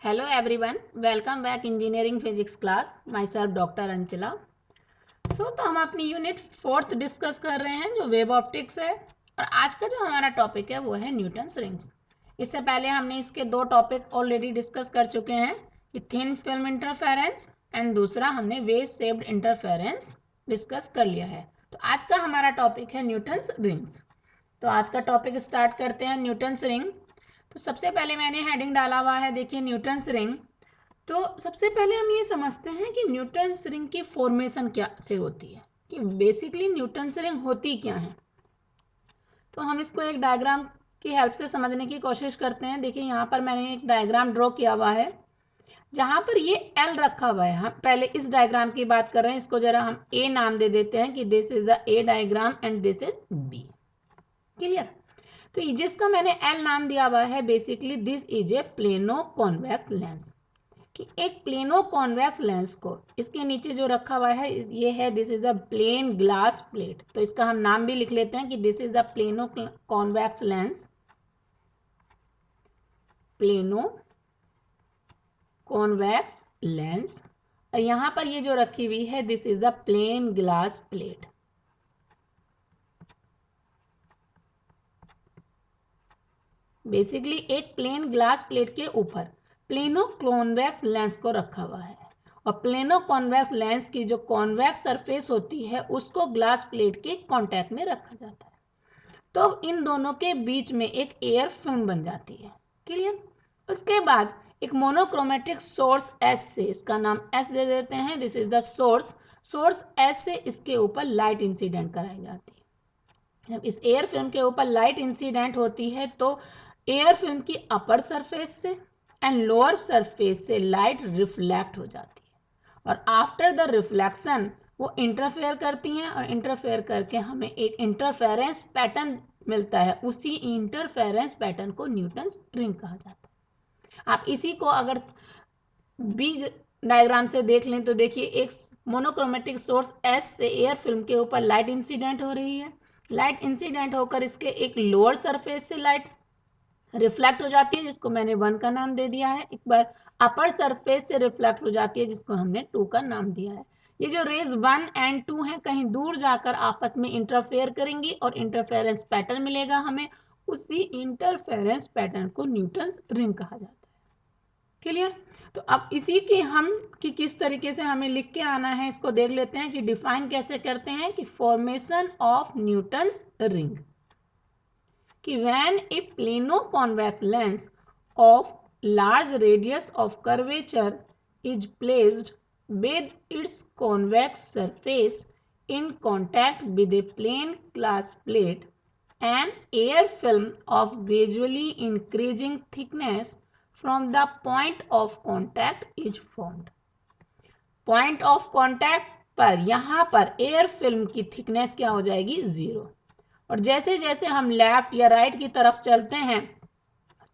Hello everyone, welcome back engineering physics class. Myself Dr. Anchala. तो हम अपनी यूनिट 4th डिस्कस कर रहे हैं जो वेब ऑप्टिक्स है और आज का जो हमारा टॉपिक है वो है न्यूटन्स रिंग्स. इससे पहले हमने इसके दो टॉपिक ऑलरेडी डिस्कस कर चुके हैं कि थिन फिल्म इंटरफेरेंस एंड दूसरा हमने वेव शेप्ड इंटरफेरेंस डिस्कस कर लिया है. तो आज का हमारा टॉपिक है न्यूटन्स रिंग्स. तो आज का टॉपिक स्टार्ट करते हैं न्यूटन्स रिंग. तो सबसे पहले मैंने हेडिंग डाला हुआ है, देखिए न्यूटन्स रिंग. तो सबसे पहले हम ये समझते हैं कि न्यूटन्स रिंग की फॉर्मेशन क्या से होती है, कि बेसिकली न्यूटन्स रिंग होती क्या है. तो हम इसको एक डायग्राम की हेल्प से समझने की कोशिश करते हैं. देखिए यहाँ पर मैंने एक डायग्राम ड्रॉ किया हुआ है जहाँ पर ये एल रखा हुआ है. हम पहले इस डायग्राम की बात कर रहे हैं, इसको जरा हम ए नाम दे देते हैं कि this is the A diagram and this is B. Clear. तो जिसका मैंने एल नाम दिया हुआ है, basically this is a plano convex lens. कि एक प्लेनो कॉन्वेक्स लेंस को इसके नीचे जो रखा हुआ है ये है this is a plane glass plate. तो इसका हम नाम भी लिख लेते हैं कि this is a plano convex lens. Plano convex lens. और यहां पर ये जो रखी हुई है this is the plane glass plate. Basically एक प्लेन ग्लास प्लेट के ऊपर प्लेनो कॉन्वेक्स लेंस को रखा हुआ है और प्लेनो कॉन्वेक्स लेंस की जो कॉन्वेक्स सरफेस होती है उसको ग्लास प्लेट के कांटेक्ट में रखा जाता है. तो इन दोनों के बीच में एक एयर फिल्म बन जाती है. क्लियर. उसके बाद एक मोनोक्रोमेटिक सोर्स एस से, इसका नाम एस दे देते हैं, this is the source. Source S से इसके ऊपर लाइट इंसिडेंट कराई जाती है. जब इस एयर फिल्म के ऊपर लाइट इंसिडेंट होती है तो एयर फिल्म की अपर सरफेस से एंड लोअर सरफेस से लाइट रिफ्लेक्ट हो जाती है और आफ्टर द रिफ्लेक्शन वो इंटरफेयर करती हैं और इंटरफेयर करके हमें एक इंटरफेरेंस पैटर्न मिलता है. उसी इंटरफेरेंस पैटर्न को न्यूटन्स रिंग कहा जाता है. आप इसी को अगर बिग डायग्राम से देख लें तो देखिए एक मोनोक्रोमेटिक सोर्स एस से एयर फिल्म के ऊपर लाइट इंसिडेंट हो रही है. लाइट इंसिडेंट होकर इसके एक लोअर सरफेस से लाइट रिफ्लेक्ट हो जाती है जिसको मैंने 1 का नाम दे दिया है. एक बार अपर सरफेस से रिफ्लेक्ट हो जाती है जिसको हमने 2 का नाम दिया है. ये जो रेज 1 एंड 2 हैं कहीं दूर जाकर आपस में इंटरफेयर करेंगी और इंटरफेरेंस पैटर्न मिलेगा हमें. उसी इंटरफेरेंस पैटर्न को न्यूटन्स रिंग कहा जाता है. क्लियर. तो अब इसी के हम कि किस तरीके से हमें लिख के आना है इसको देख लेते हैं कि डिफाइन कैसे करते हैं कि फॉर्मेशन ऑफ न्यूटन्स रिंग. कि when a plano convex lens of large radius of curvature is placed with its convex surface in contact with a plane glass plate, an air film of gradually increasing thickness from the point of contact is formed. Point of contact पर यहाँ पर air film की thickness क्या हो जाएगी, 0. और जैसे जैसे हम लेफ्ट या राइट की तरफ चलते हैं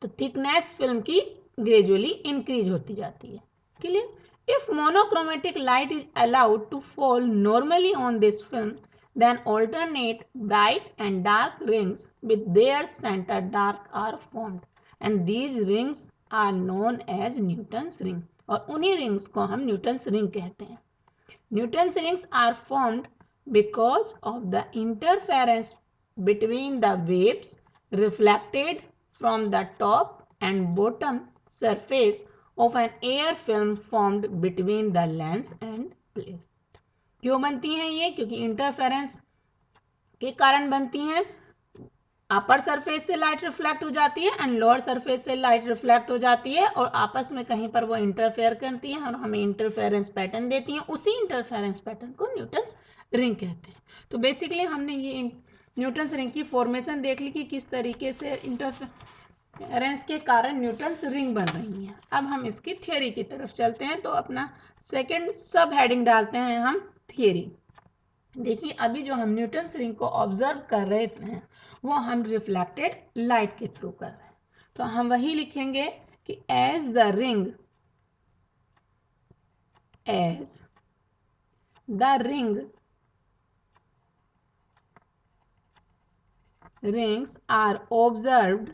तो थिकनेस फिल्म की ग्रेजुअली इंक्रीज होती जाती है. Clear. If monochromatic light is allowed to fall normally on this film then alternate bright and dark rings with their center dark are formed and these rings are known as Newton's ring. और उन्हीं rings को हम Newton's ring कहते हैं. Newton's rings are formed because of the interference between the waves reflected from the top and bottom surface of an air film formed between the lens and plate. क्यों बनती हैं ये, क्योंकि interference के कारण बनती हैं. अपर सरफेस से लाइट रिफ्लेक्ट हो जाती है एंड लोअर सरफेस से लाइट रिफ्लेक्ट हो जाती है और आपस में कहीं पर वो इंटरफेयर करती हैं और हमें इंटरफेरेंस पैटर्न देती हैं. उसी इंटरफेरेंस पैटर्न को न्यूटन्स रिंग कहते हैं. तो बेसिकली हमने ये न्यूटन्स रिंग की फॉर्मेशन देख ली कि किस तरीके से इंटरफेरेंस के कारण न्यूटन्स रिंग बन रही हैं. अब हम इसकी थियोरी की तरफ चलते हैं. तो अपना सेकेंड सब हेडिंग डालते हैं हम, थियोरी. देखिए अभी जो हम न्यूटन्स रिंग को ऑब्जर्व कर रहे हैं वो हम रिफ्लेक्टेड लाइट के थ्रू कर रहे हैं. तो हम वही लिखेंगे कि as the rings are observed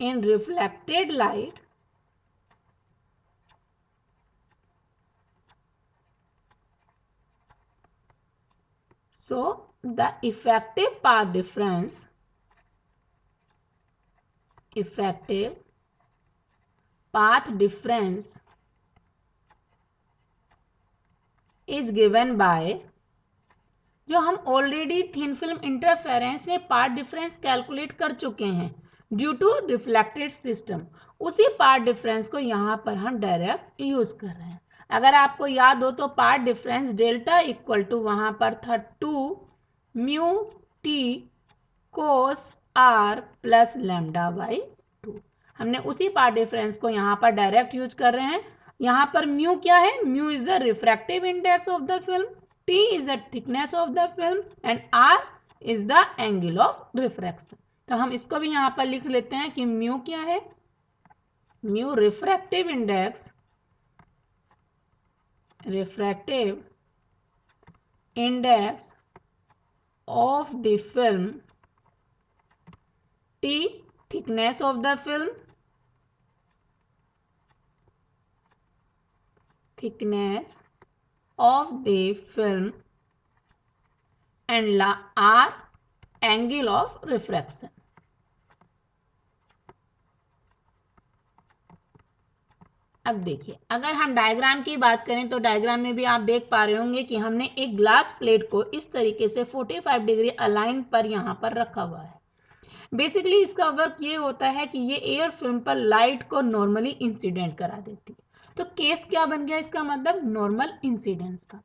in reflected light so the effective path difference is given by, जो हम ऑलरेडी थिन फिल्म इंटरफेरेंस में पाथ डिफरेंस कैलकुलेट कर चुके हैं ड्यू टू रिफ्लेक्टेड सिस्टम, उसी पाथ डिफरेंस को यहाँ पर हम डायरेक्ट यूज कर रहे हैं। अगर आपको याद हो तो path difference delta equal to वहाँ पर था 2 mu T cos R plus lambda by 2। हमने उसी पाथ डिफरेंस को यहाँ पर डायरेक्ट यूज कर रहे हैं। यहाँ पर म्यू क्या है? Mu is the refractive index of the film, T is the thickness of the film and R is the angle of refraction। तो हम इसको भी यहाँ पर लिख लेते हैं कि म्यू क्या है? Mu refractive index of the film, T thickness of the film, thickness of the film and R angle of refraction। अब देखिए, अगर हम डायग्राम की बात करें तो डायग्राम में भी आप देख पा रहे होंगे कि हमने एक ग्लास प्लेट को इस तरीके से 45 डिग्री अलाइन पर यहाँ पर रखा हुआ है। बेसिकली इसका वर्क ये होता है कि ये एयर फिल्म पर लाइट को नॉर्मली इंसिडेंट करा देती है। तो केस क्या बन गया इसका मतलब? नॉर्मल इंसिडेंस का।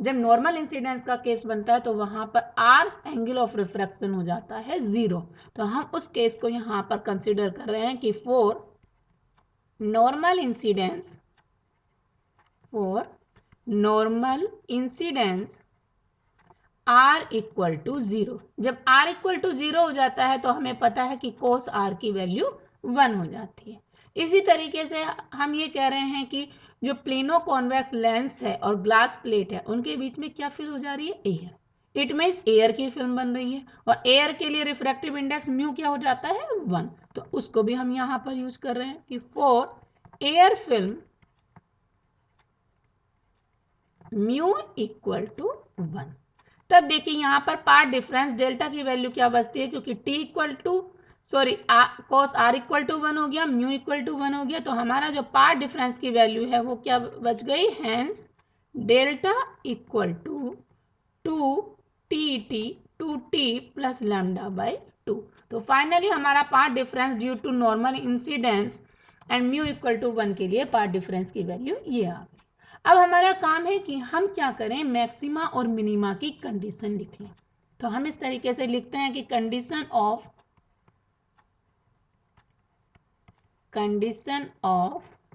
जब नॉर्मल इंसिडेंस का केस बनता है तो वहां पर आर एंगल ऑफ रिफ्रैक्शन हो जाता है 0। तो हम उस केस को यहाँ पर कंसिडर कर रहे हैं कि for normal incidence R equal to 0। जब R इक्वल टू 0 हो जाता है तो हमें पता है कि cos R की वैल्यू 1 हो जाती है। इसी तरीके से हम ये कह रहे हैं कि जो प्लेनो कॉन्वेक्स लेंस है और ग्लास प्लेट है उनके बीच में क्या फिल हो जा रही है? एयर। इट मीन्स एयर की फिल्म बन रही है और एयर के लिए रिफ्रैक्टिव इंडेक्स म्यू क्या हो जाता है? 1। तो उसको भी हम यहाँ पर यूज कर रहे हैं कि for air film mu equal to 1। तब देखिए यहाँ पर पार्ट डिफरेंस डेल्टा की वैल्यू क्या बचती है, क्योंकि T equal to cos R equal to 1 हो गया, म्यू इक्वल टू 1 हो गया, तो हमारा जो पार्ट डिफरेंस की वैल्यू है वो क्या बच गई? Hence delta equal to 2t plus lambda by 2। तो फाइनली हमारा path difference due to normal incidence and mu equal to 1 के लिए पार्ट डिफरेंस की वैल्यू ये आ गई। अब हमारा काम है कि हम क्या करें, मैक्सिमा और मिनिमा की कंडीशन लिख लें। तो हम इस तरीके से लिखते हैं कि कंडीशन ऑफ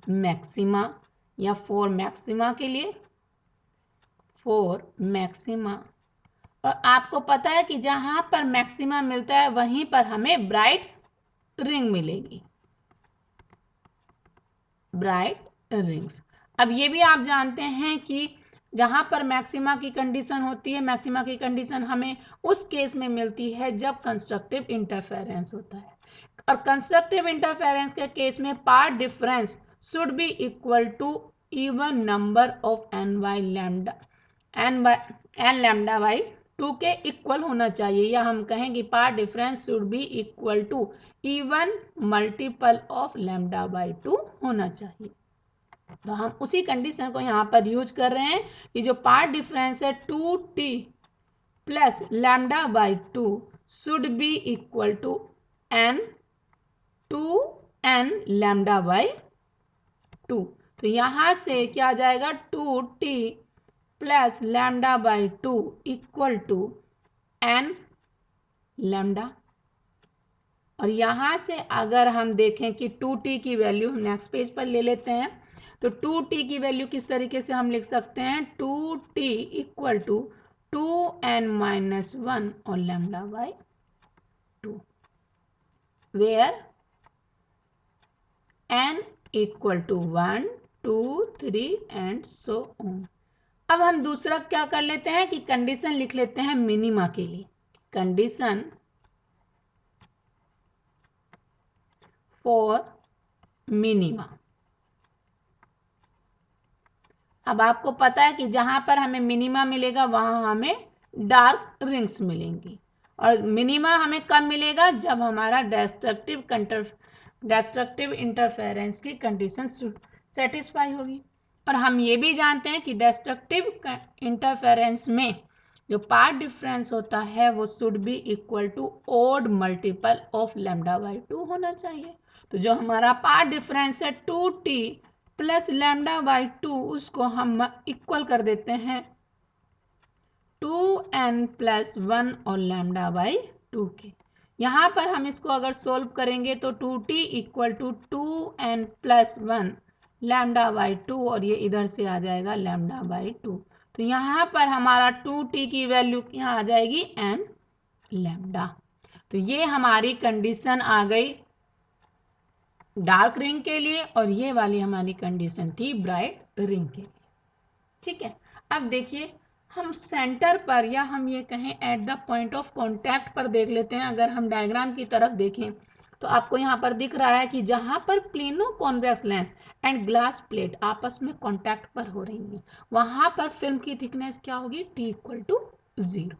मैक्सिमा या फॉर मैक्सिमा के लिए, फॉर मैक्सिमा, और आपको पता है कि जहां पर मैक्सिमा मिलता है वहीं पर हमें ब्राइट रिंग मिलेगी, ब्राइट रिंग्स। अब ये भी आप जानते हैं कि जहां पर मैक्सिमा की कंडीशन होती है, मैक्सिमा की कंडीशन हमें उस केस में मिलती है जब कंस्ट्रक्टिव इंटरफेरेंस होता है, और कंस्ट्रक्टिव इंटरफेरेंस के केस में path difference should be equal to even number of N lambda by 2 के इक्वल होना चाहिए, या हम कहें कि path difference should be equal to even multiple of lambda by 2 होना चाहिए। तो हम उसी कंडीशन को यहाँ पर यूज कर रहे हैं कि जो पार्ट डिफरेंस है 2t plus lambda by 2 should be equal to n lambda by 2। तो यहाँ से क्या आ जाएगा? 2t plus lambda by 2 equal to n lambda. और यहाँ से अगर हम देखें कि 2t की वैल्यू हम नेक्स्ट पेज पर ले लेते हैं, तो 2t की वैल्यू किस तरीके से हम लिख सकते हैं? 2t equal to 2n minus 1 और lambda by 2, where n equal to 1, 2, 3 and so on. अब हम दूसरा क्या कर लेते हैं कि कंडीशन लिख लेते हैं मिनिमा के लिए। Condition for minima. अब आपको पता है कि जहां पर हमें मिनिमा मिलेगा वहां हमें डार्क रिंग्स मिलेंगी, और मिनिमा हमें कब मिलेगा, जब हमारा डेस्ट्रक्टिव इंटरफेरेंस की कंडीशन सेटिस्फाई होगी। और हम ये भी जानते हैं कि डेस्ट्रक्टिव इंटरफेरेंस में जो पाथ डिफरेंस होता है वो should be equal to odd multiple of λ/2 होना चाहिए। तो जो हमारा पाथ डिफरेंस है 2t प्लस λ/2, उसको हम इक्वल कर देते हैं 2n+1 और λ/2 के। यहाँ पर हम इसको अगर सोल्व करेंगे तो 2t इक्वल टू 2n+1 λ/2, और ये इधर से आ जाएगा λ/2। तो यहाँ पर हमारा 2t की वैल्यू यहाँ आ जाएगी n लैम्डा। तो ये हमारी कंडीशन आ गई डार्क रिंग के लिए, और ये वाली हमारी कंडीशन थी ब्राइट रिंग के लिए। ठीक है, अब देखिए हम सेंटर पर, या हम ये कहें eight the point of contact पर देख लेते हैं। अगर हम डायग्राम की तरफ देखें तो आपको यहाँ पर दिख रहा है कि जहाँ पर plano convex lens and glass plate आपस में कांटेक्ट पर हो रही हैं, वहाँ पर फिल्म की थिकनेस क्या होगी, t इक्वल टू 0।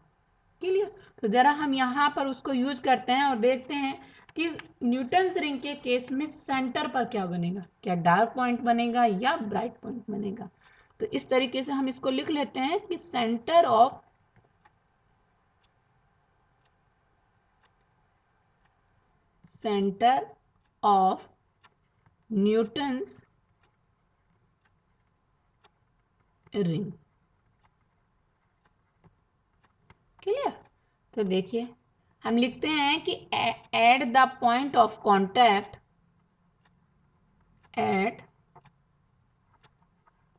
क्लियर। तो जरा हम यहाँ पर उसको यूज करते हैं और देखते हैं कि न्यूटन्स रिंग के केस में सेंटर पर क्या बनेगा, क्या डार्क पॉइंट बनेगा या ब्राइट पॉइंट बनेगा। तो इस तरीके से हम इसको लिख लेते हैं कि centre of Newton's ring. Clear. तो देखिए हम लिखते हैं कि at the point of contact, at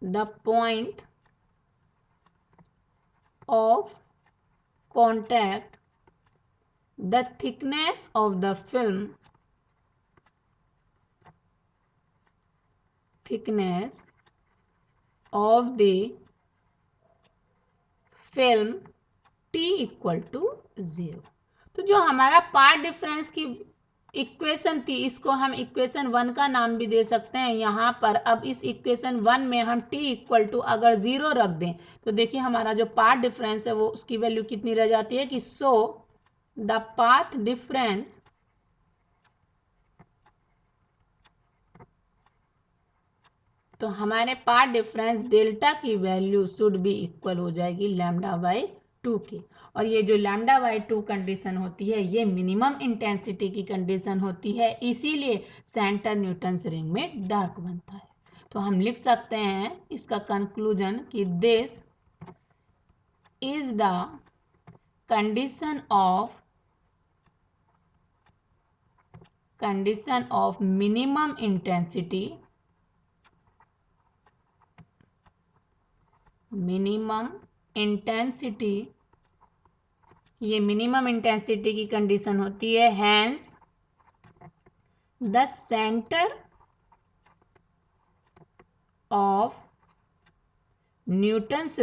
the point of contact, the thickness of the film, thickness of the film t equal to 0। तो जो हमारा पाथ डिफरेंस की इक्वेशन थी, इसको हम इक्वेशन 1 का नाम भी दे सकते हैं यहाँ पर। अब इस इक्वेशन 1 में हम t इक्वल टू अगर 0 रख दें तो देखिए हमारा जो पाथ डिफरेंस है वो उसकी वैल्यू कितनी रह जाती है कि सो द पाथ डिफरेंस तो हमारे पाथ डिफरेंस डेल्टा की वैल्यू शुड भी इक्वल हो जाएगी λ/2 की। और ये जो λ/2 कंडीशन होती है ये मिनिमम इंटेंसिटी की कंडीशन होती है, इसीलिए सेंटर न्यूटन्स रिंग में डार्क बनता है। तो हम लिख सकते हैं इसका कंक्लूजन कि this is the condition of minimum intensity, ये मिनिमम इंटेंसिटी की कंडीशन होती है। Hence the centre of Newton's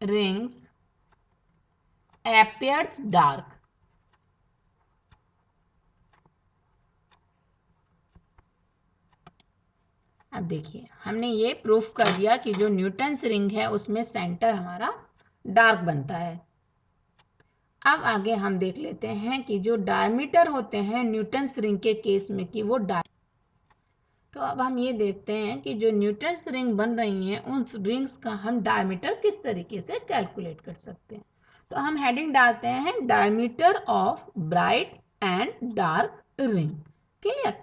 rings appears dark. अब देखिए हमने ये प्रूफ कर दिया कि जो न्यूटन्स रिंग है उसमें सेंटर हमारा डार्क बनता है। अब आगे हम देख लेते हैं कि जो डायमीटर होते हैं न्यूटन्स रिंग के केस में कि वो तो अब हम ये देखते हैं कि जो न्यूटन्स रिंग बन रही हैं उन रिंग्स का हम डायमीटर किस तरीके से कैलकुलेट कर सकते हैं। तो हम हेडिंग डालते हैं diameter of bright and dark ring. Clear.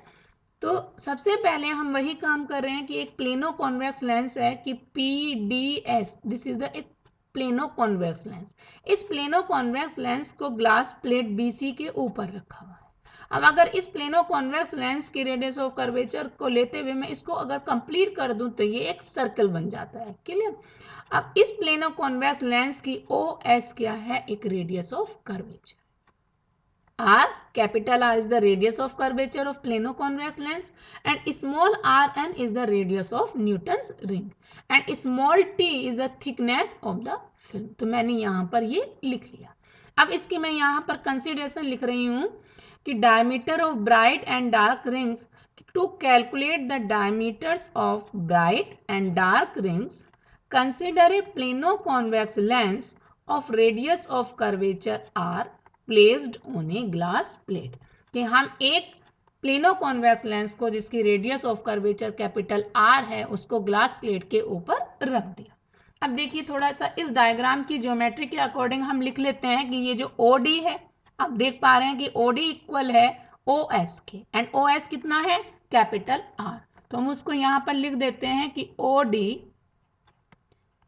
तो सबसे पहले हम वही काम कर रहे हैं कि एक प्लेनो कॉन्वेक्स लेंस है कि PDS, दिस इज द एक प्लेनो कॉन्वेक्स लेंस। इस प्लेनो कॉन्वेक्स लेंस को ग्लास प्लेट BC के ऊपर रखा हुआ है। अब अगर इस प्लेनो कॉन्वेक्स लेंस की रेडियस ऑफ कर्वेचर को लेते हुए मैं इसको अगर कंप्लीट कर दूं तो ये एक सर्कल बन जाता है। क्लियर। अब इस प्लेनो कॉन्वेक्स लेंस की OS क्या है, एक radius of curvature. R, capital R is the radius of curvature of plano convex lens, and small rn is the radius of Newton's ring, and small t is the thickness of the film। तो मैंने यहाँ पर ये लिख लिया। अब इसकी मैं यहाँ पर कंसिडरेशन लिख रही हूँ कि diameter of bright and dark rings, to calculate the diameters of bright and dark rings consider a plano convex lens of radius of curvature R placed on a glass plate. कि हम एक plano convex lens को जिसकी radius of curvature capital R है उसको glass plate के ऊपर रख दिया। अब देखिए थोड़ा सा इस डायग्राम की ज्योमेट्री के अकॉर्डिंग हम लिख लेते हैं कि ये जो OD है, आप देख पा रहे हैं कि OD इक्वल है OS के, एंड OS कितना है कैपिटल R। तो हम उसको यहाँ पर लिख देते हैं कि OD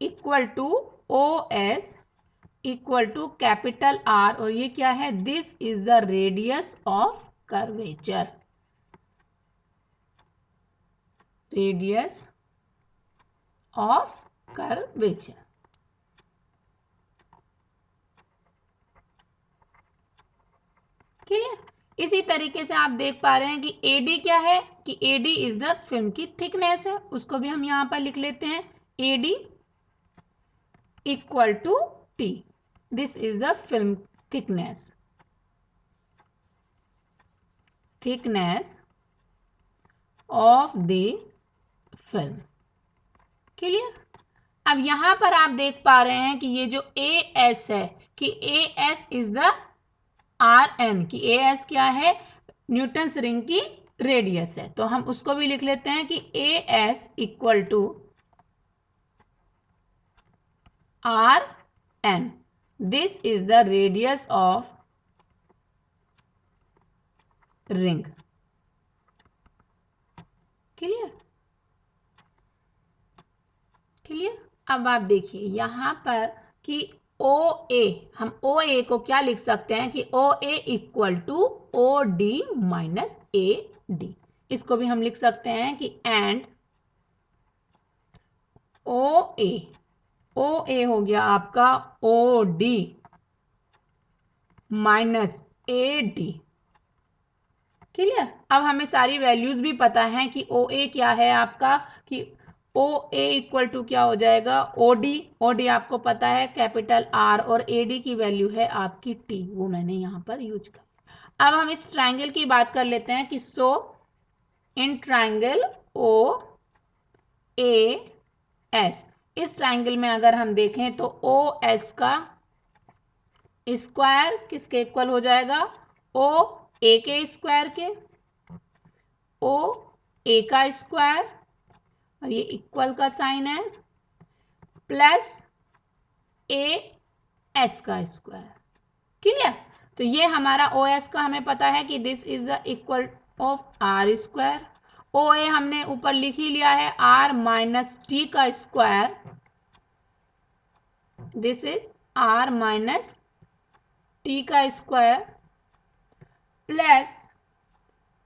equal to OS equal to capital R, और ये क्या है, this is the radius of curvature, radius of curvature. Clear. इसी तरीके से आप देख पा रहे हैं कि AD क्या है, कि AD इज द फिल्म की थिकनेस है, उसको भी हम यहां पर लिख लेते हैं AD equal to T, this is the film thickness, thickness of the film. Clear. अब यहां पर आप देख पा रहे हैं कि ये जो AS है, कि AS इज द RN, की AS क्या है, न्यूटन्स रिंग की रेडियस है, तो हम उसको भी लिख लेते हैं कि AS equal to RN, this is the radius of ring. Clear, clear. अब आप देखिए यहां पर कि OA, हम OA को क्या लिख सकते हैं कि OA equal to OD minus AD, इसको भी हम लिख सकते हैं कि एंड OA हो गया आपका OD माइनस AD। क्लियर। अब हमें सारी वैल्यूज भी पता है कि OA क्या है आपका, कि OA इक्वल टू क्या हो जाएगा OD आपको पता है कैपिटल R, और AD की वैल्यू है आपकी T, वो मैंने यहाँ पर यूज कर। अब हम इस ट्राइंगल की बात कर लेते हैं कि सो इन ट्राइंगल OAS, इस ट्राइंगल में अगर हम देखें तो OS का स्क्वायर किसके इक्वल हो जाएगा, OA के स्क्वायर के, OA का स्क्वायर, और ये इक्वल का साइन है, प्लस AS का स्क्वायर। क्लियर। तो ये हमारा OS का हमें पता है कि this is the equal of R square. OA हमने ऊपर लिख ही लिया है R माइनस T का square, this is R minus T का स्क्वायर, प्लस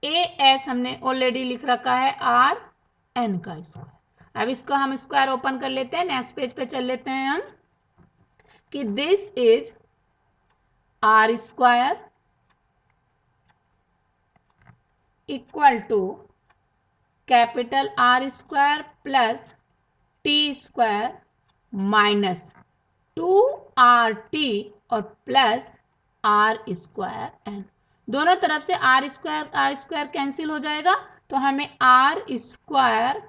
AS हमने ऑलरेडी लिख रखा है RN का स्क्वायर। अब इसको हम स्क्वायर ओपन कर लेते हैं, नेक्स्ट पेज पे चल लेते हैं हम, कि this is R square equal to capital R square plus T square minus 2RT और प्लस R स्क्वायर N, दोनों तरफ से R स्क्वायर कैंसिल हो जाएगा, तो हमें R स्क्वायर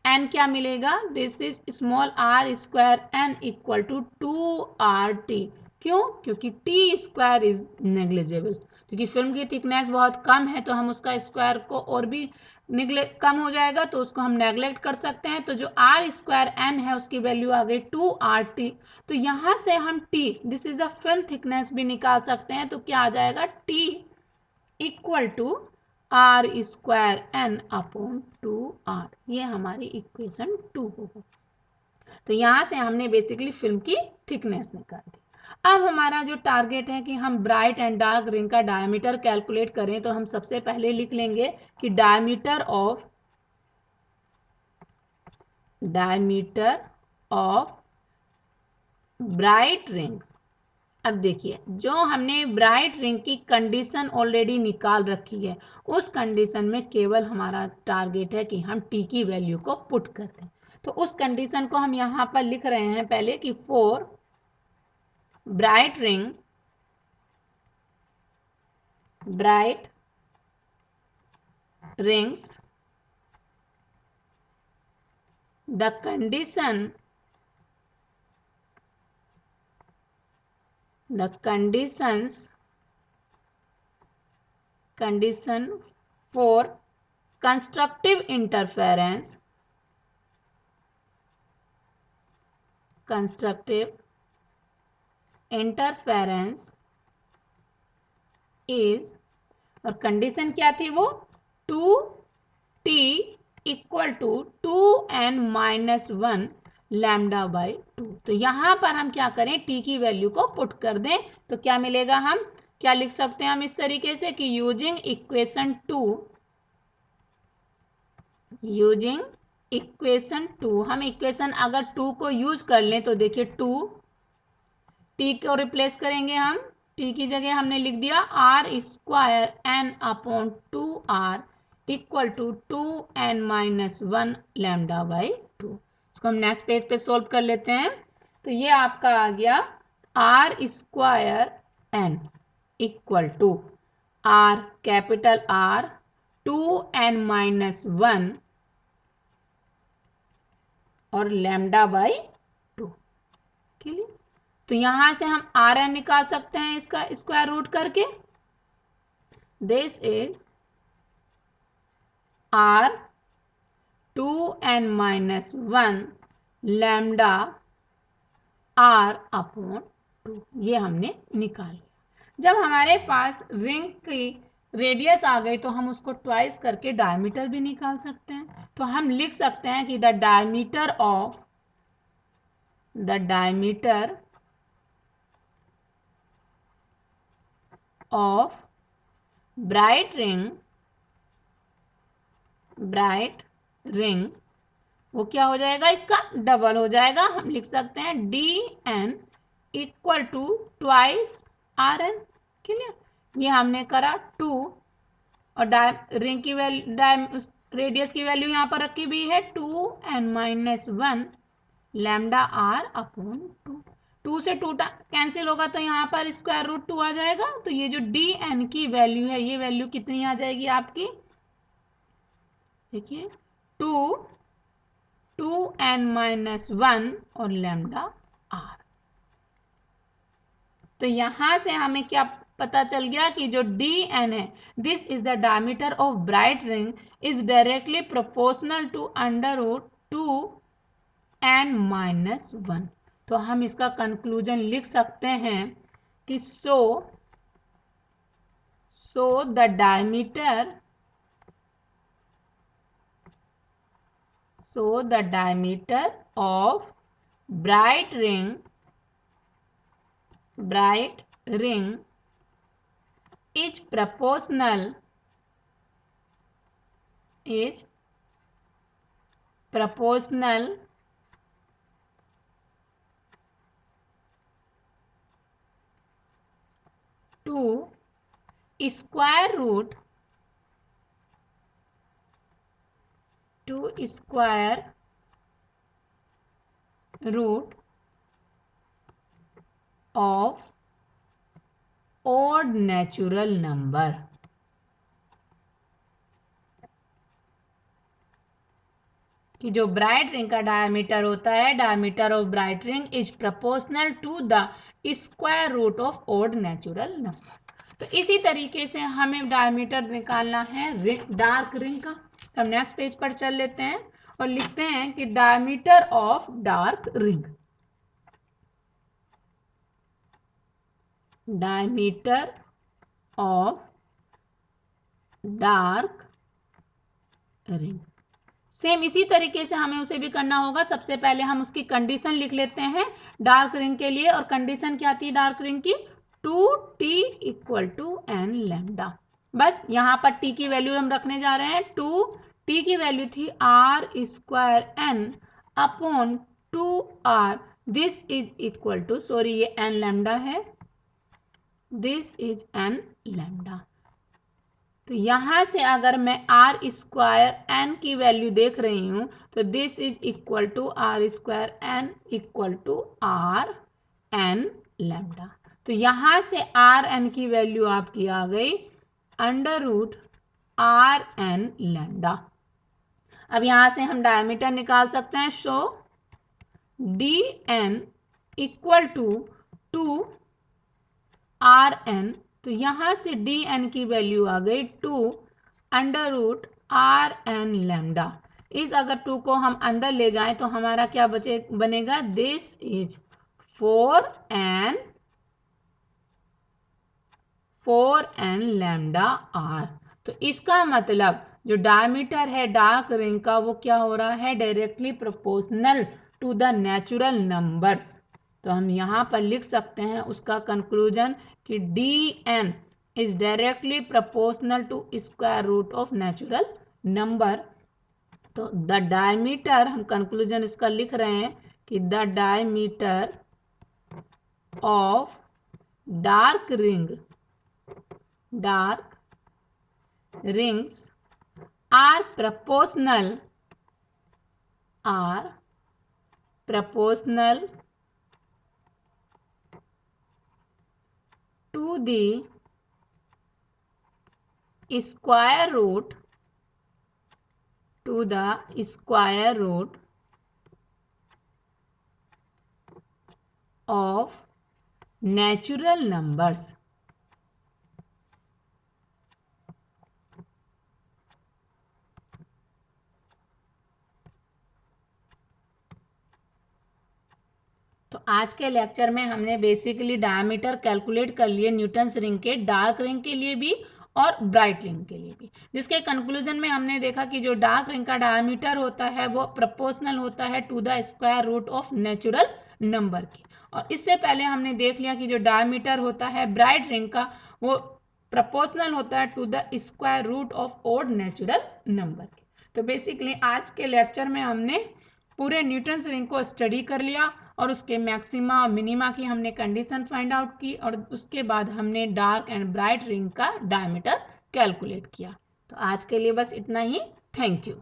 N क्या मिलेगा, this is small R square N equal to 2RT। क्यों, क्योंकि T स्क्वायर इज नेग्लिजिबल, क्योंकि फिल्म की थिकनेस बहुत कम है तो हम उसका स्क्वायर को और भी कम हो जाएगा तो उसको हम नेग्लेक्ट कर सकते हैं। तो जो R स्क्वायर N है उसकी वैल्यू आ गई 2RT, तो यहाँ से हम T, this is the film thickness भी निकाल सकते हैं, तो क्या आ जाएगा T equal to R square N upon 2R, ये हमारी इक्वेशन 2 होगी। तो यहाँ से हमने बेसिकली फिल्म की थिकनेस निकाल दी। अब हमारा जो टारगेट है कि हम ब्राइट एंड डार्क रिंग का डायमीटर कैलकुलेट करें, तो हम सबसे पहले लिख लेंगे कि डायमीटर ऑफ ब्राइट रिंग। अब देखिए जो हमने ब्राइट रिंग की कंडीशन ऑलरेडी निकाल रखी है, उस कंडीशन में केवल हमारा टारगेट है कि हम T की वैल्यू को पुट कर दें। तो उस कंडीशन को हम यहाँ पर लिख रहे हैं पहले कि for bright ring bright rings, the condition for constructive interference is, और कंडीशन क्या थी वो, 2t equal to 2n-1 lambda by 2। तो यहाँ पर हम क्या करें, t की वैल्यू को पुट कर दें तो क्या मिलेगा, हम क्या लिख सकते हैं हम इस तरीके से कि यूजिंग इक्वेशन 2, हम इक्वेशन अगर 2 को यूज कर लें तो देखिए 2 t को रिप्लेस करेंगे हम, t की जगह हमने लिख दिया r² n/2r equal to 2n-1 lambda by 2। इसको हम नेक्स्ट पेज पे सोल्व कर लेते हैं। तो ये आपका आ गया r² n equal to r capital R 2n-1 और लैम्डा बाई 2। क्लियर? तो यहां से हम आर एन निकाल सकते हैं इसका स्क्वायर रूट करके। This is r 2n-1 lambda r/2, ये हमने निकाल लिया। जब हमारे पास रिंग की रेडियस आ गई तो हम उसको ट्वाइस करके डायमीटर भी निकाल सकते हैं। तो हम लिख सकते हैं कि the diameter of bright ring वो क्या हो जाएगा, इसका डबल हो जाएगा। हम लिख सकते हैं dn equal to twice rn। Clear? ये हमने करा 2 और रिंग की वैल्यू, रेडियस की वैल्यू यहाँ पर रखी हुई है 2n-1 लैम्डा r/2। 2 से 2 कैंसिल होगा तो यहाँ पर स्क्वायर रूट 2 आ जाएगा। तो ये जो dn की वैल्यू है, ये वैल्यू कितनी आ जाएगी आपकी, देखिए 2n-1 और लैम्डा r। तो यहां से हमें क्या पता चल गया कि जो dn है, this is the diameter of bright ring, is directly proportional to √2n-1। तो हम इसका कंक्लूजन लिख सकते हैं कि so the diameter of bright ring is proportional to square root of odd natural number। कि जो ब्राइट रिंग का डायमीटर होता है, diameter of bright ring is proportional to the square root of odd natural number. तो इसी तरीके से हमें डायमीटर निकालना है डार्क रिंग का। तो हम नेक्स्ट पेज पर चल लेते हैं और लिखते हैं कि diameter of dark ring, diameter of dark ring. Same इसी तरीके से हमें उसे भी करना होगा। सबसे पहले हम उसकी कंडीशन लिख लेते हैं डार्क रिंग के लिए, और कंडीशन क्या थी डार्क रिंग की, 2t equal to n lambda. बस यहाँ पर t की वैल्यू हम रखने जा रहे हैं 2, t की वैल्यू थी r²n/2r, this is equal to, sorry ये n लैम्डा है, दिस इज n लैम्डा। तो यहां से अगर मैं r² की वैल्यू देख रही हूं तो this is equal to r² equal to r n lambda. तो यहां से rn की वैल्यू आपकी आ गई under root R N lambda. अब यहां से हम डायमीटर निकाल सकते हैं। So D N equal to 2 R N, तो यहां से डी एन की वैल्यू आ गई 2 under root R N lambda. इस अगर 2 को हम अंदर ले जाएं तो हमारा क्या बनेगा, this is 4n lambda are. तो इसका मतलब जो डायमीटर है डार्क रिंग का वो क्या हो रहा है, directly proportional to the natural numbers. तो हम यहाँ पर लिख सकते हैं उसका कंक्लूजन कि D N is directly proportional to square root of natural number. तो द डायमीटर, हम कंक्लूजन इसका लिख रहे हैं कि the diameter of dark rings are proportional to the square root of natural numbers। तो आज के लेक्चर में हमने बेसिकली डायमीटर कैलकुलेट कर लिए न्यूटन्स रिंग के, डार्क रिंग के लिए भी और ब्राइट रिंग के लिए भी, जिसके कंक्लूजन में हमने देखा कि जो डार्क रिंग का डायमीटर होता है वो प्रोपोर्शनल होता है to the square root of natural number के। और इससे पहले हमने देख लिया कि जो डायमीटर होता है ब्राइट रिंग का वो प्रोपोर्शनल होता है to the square root of odd natural number के। तो बेसिकली आज के लेक्चर में हमने पूरे न्यूटन्स रिंग को स्टडी कर लिया और उसके मैक्सिमा और मिनिमा की हमने कंडीशन फाइंड आउट की, और उसके बाद हमने डार्क एंड ब्राइट रिंग का डायमीटर कैलकुलेट किया। तो आज के लिए बस इतना ही। Thank you.